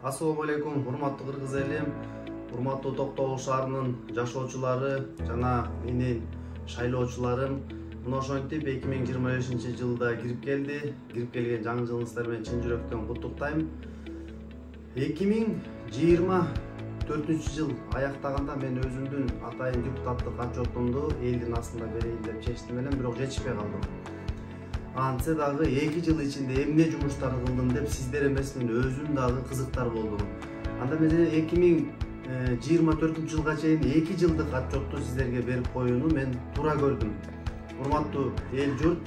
Assalamu alaikum, урматтуу кыргыз элим, урматтуу Токтогул шаарынын жашоочулары жана менин шайлоочуларым. Мына ошентип 2025-жылда кирип келди. Кирип келген жаңы жылыңыздар менен чын жүрөктөн куттуктайм. 2024-жыл аяктаганда мен өзүмдүн атайын депутаттык отчетумду элдин астында берейин деп чечтим элем, бирок жетишпей калдым. Антсе дагы 2 жыл ичинде эмне жумуштар кылдым деп сиздер эмес мен өзүм дагы кызыктар болдум. Анда мен 2024 жылга чейин 2 жылдык отчетту сиздерге берип коюуну мен туура көрдүм. Урматтуу эл журт,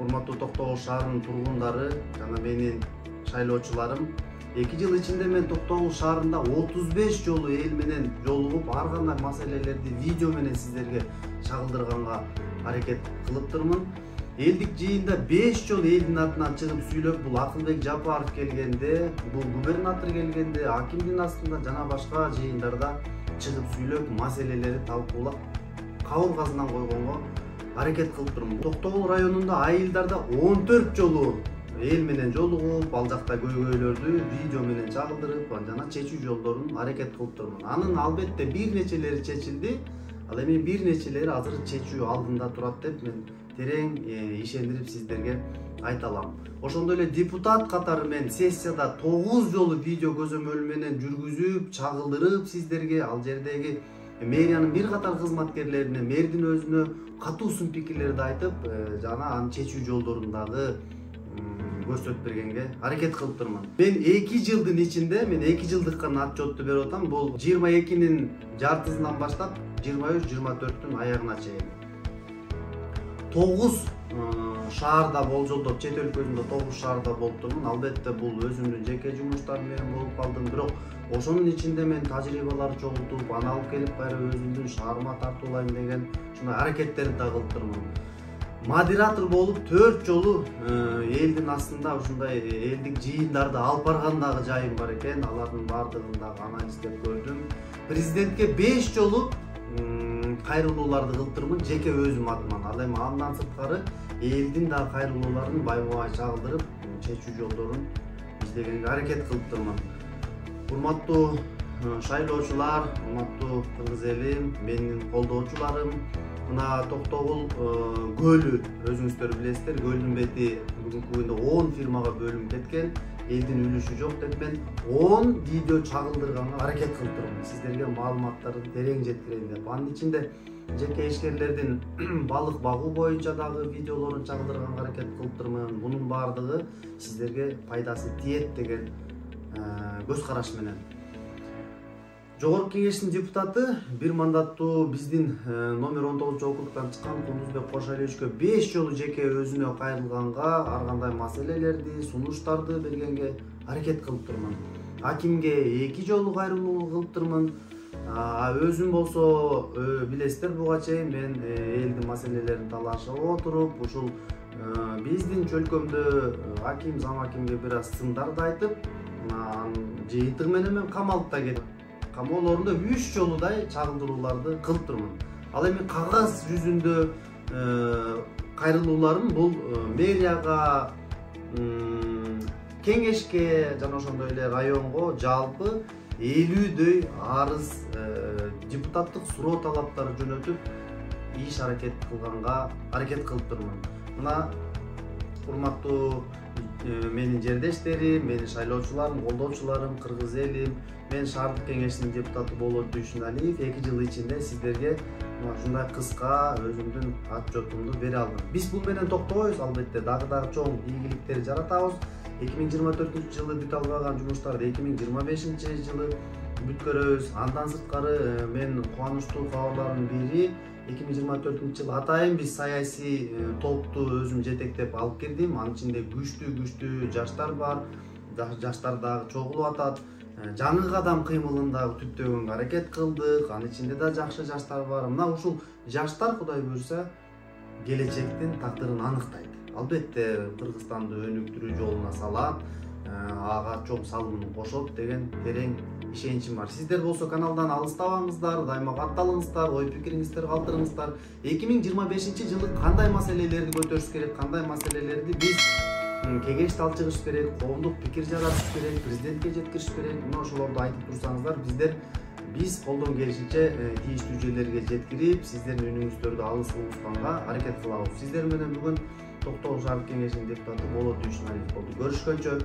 урматтуу Токтогул шаарынын тургундары жана менин шайлоочуларым, 2 жыл ичинде мен Токтогул шаарында 35 жолу эл менен жолугуп, ар кандай маселелерди видео менен сиздерге чагылдырганга аракет кылыптырмын. Элдик жыйында 5 жол элдин атынан чыгып сүйлөп, бул Акылбек Жапаров келгенде, бул губернатор келгенде, акимдин астында жана башка жыйындарда чыгып сүйлөп, маселелерди талкуулап, кабыргасынан койгонго аракет кылыптырмын. Токтогул районунда айылдарда 14 жолу эл менен жолугуп, ал жакта көйгөйлөрдү видео менен чагылдырып, жана чечүү жолдорун аракет кылыптырмын. Анын албетте бир нечелери чечилди, ал эми бир нечелери азыр чечүү алдында турат деп мен терең ишендирип сиздерге айта алам. Ошондой эле депутат катары мен сессияда 9 жолу видео көзөмөл менен жүргүзүп, чагылдырып сиздерге ал жердеги мэриянын бир катар кызматкерлерине, мэрдин өзүнө катуу сын пикирлерди айтып, жана анын чечүү жолдорун дагы көрсөтүп бергенге аракет кылыптырмын. Мен 2 жылдын ичинде, мен 2 жылдык гана отчетту берип атам. Бул 22-нин жартысынан баштап 23-24-түн аягына чейин 9 шаарда болжолдоп, чет өлкөсүндө 9 шаарда болуптурмун. Албетте бул өзүмдүн жеке жумуштарым менен болуп калдым, бирок ошонун ичинде мен тажрыйбалар чогултуп, аны алып келип кайра өзүмдүн шаарыма тартуулайм деген ушундай аракеттерди да кылыптырмын. Модератор болуп 4 жолу элдин астында ушундай элдик жыйындарды алып барган дагы жайым бар экен. Алардын баардыгын дагы анализдеп көрдүм. Президентке 5 жолу кайрылууларды кылыптырмын жеке өзүм атыман. Ал эми андан сырткары элдин дагы кайрылууларын байма-бай чагылдырып, чечүү жолдорун издегенге аракет кылыптырмын. Урматтуу шайлоочулар, урматтуу кыргыз элим, менин колдоочуларым, мына Токтогул көлү өзүңүздөр билесиздер, көлдүн бети бүгүнкү күндө 10 фирмага бөлүнүп кеткен. Элдин үлүшү жок деп мен 10 видео чагылдырганга аракет кылыптырмын. Сиздерге маалыматтарды терең жеткирейин деп. Анын ичинде жеке ишкерлердин балык багуу боюнча дагы видеолорун чагылдырганга аракет кылыптырмын. Бунун баардыгы сиздерге пайдасы тиет деген көз караш менен. Жогорку кеңештин депутаты, бир мандаттуу биздин номер 19 округтан чыккан Кундузбек Кошалиевичке 5 жолу жеке өзүнө кайрылганга ар кандай маселелерди, сунуштарды бергенге аракет кылыптырмын. Акимге 2 жолу кайрылуу кылыптырмын. Өзүм болсо билесиздер, буга чейин мен элдин маселелерин талашып отуруп, ушул биздин чөлкөмдө аким, зам акимге бир аз сындарды айтып, жыйынтыгы менен мен камалып да кеттим. Камоолорунда 3 жолудай чагылдырууларды кылыптырмын. Ал эми кагаз жүзүндө кайрылууларым бул мэрияга, кеңешке жана ошондой эле районго жалпы 50дөй арыз, депутаттык суроо талаптары жөнөтүп иш аракет кылганга аракет кылыптырмын. Мына урматтуу менин жердештерим, менин шайлоочуларым, колдоочуларым, кыргыз элим, мен шаардык кеңештин депутаты Болот Дүйшүналиев 2 жыл ичинде сиздерге ушундай кыска өзүмдүн отчетумду бере алдым. Биз бул менен токтойбуз, албетте дагы чоң ийгиликтер жаратабыз. 2024-жылы бүтө албаган жумуштарды 2025-жылы бүткөрөбүз. Андан сырткары мен кубанычтуу кабарлардын бири 2024-жылы атайын биз саясий топту өзүм жетектеп алып кирдим. Анын ичинде күчтүү жаштар бар. Жаштар дагы чогулуп атат. Жаңы кадам кыймылын дагы түптөгөнгө аракет кылдык. Анын ичинде да жакшы жаштар бар. Мына ушул жаштар Кудай буйрса келечектин тагдырын аныктайт. Албетте Кыргызстанды өнүктүрүү жолуна салат, ага чоң салымын кошот деген терең ишеничим бар. Сиздер болсо каналдан алыстабаңыздар, дайыма катталыңыздар, ой пикириңиздерди калтырыңыздар. 2025-жылы кандай маселелерди көтөрүш керек, кандай маселелерди биз кеңеш алчыгыш керек, коомдук пикир жаратыш керек, президентке жеткириш керек. Мына ошолорду айтып турсаңыздар, биз колдон келишинче тийиштүү жерлерге жеткирип, сиздердин үнүңүздөрдү алыс угушканга аракет кылабыз. Сиздер менен бүгүн Токтогул шаардык кеңешинин депутаты Болот Дүйшүналиев болду. Көрүшкөнчө.